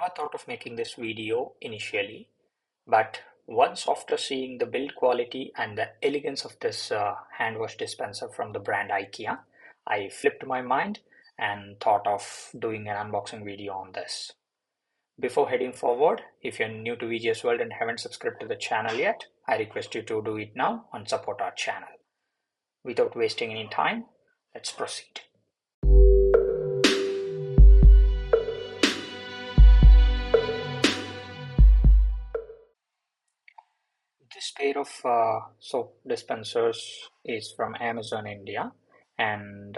never thought of making this video initially, but once after seeing the build quality and the elegance of this hand wash dispenser from the brand IKEA, I flipped my mind and thought of doing an unboxing video on this. Before heading forward, if you're new to VGS World and haven't subscribed to the channel yet, I request you to do it now and support our channel. Without wasting any time, let's proceed. This pair of soap dispensers is from Amazon India, and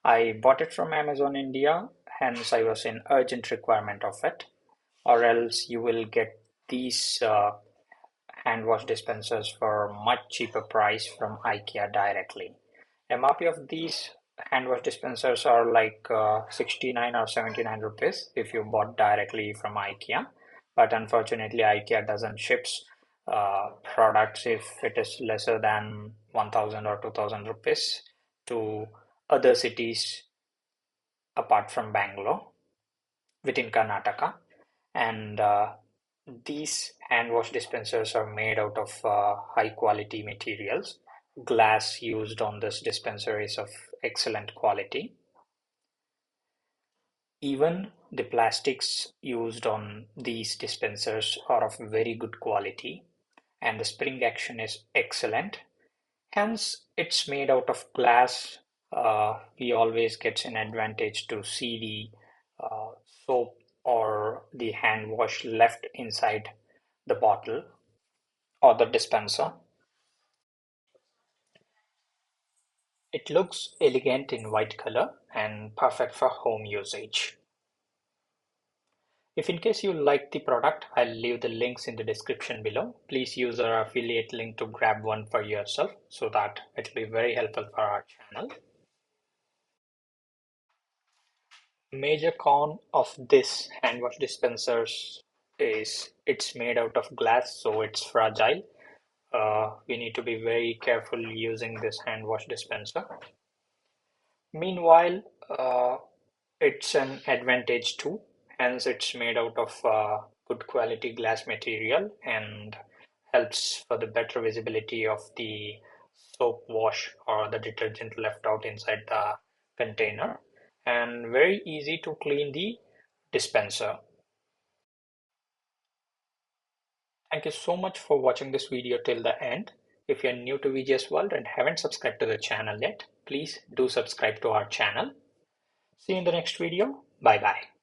I bought it from Amazon India, hence I was in urgent requirement of it, or else you will get these hand wash dispensers for much cheaper price from IKEA directly. MRP of these hand wash dispensers are like 69 or 79 rupees if you bought directly from IKEA, but unfortunately IKEA doesn't ships products if it is lesser than 1000 or 2000 rupees to other cities apart from Bangalore within Karnataka. And these hand wash dispensers are made out of high quality materials. Glass used on this dispenser is of excellent quality. Even the plastics used on these dispensers are of very good quality, and the spring action is excellent. Hence, it's made out of glass. We always get an advantage to see the soap or the hand wash left inside the bottle or the dispenser. It looks elegant in white color and perfect for home usage. If in case you like the product, I'll leave the links in the description below. Please use our affiliate link to grab one for yourself so that it will be very helpful for our channel. Major con of this hand wash dispensers is it's made out of glass, so it's fragile. We need to be very careful using this hand wash dispenser. Meanwhile, it's an advantage too. Hence, it's made out of good quality glass material and helps for the better visibility of the soap wash or the detergent left out inside the container, and very easy to clean the dispenser. Thank you so much for watching this video till the end. If you're new to VGS World and haven't subscribed to the channel yet, please do subscribe to our channel. See you in the next video. Bye bye.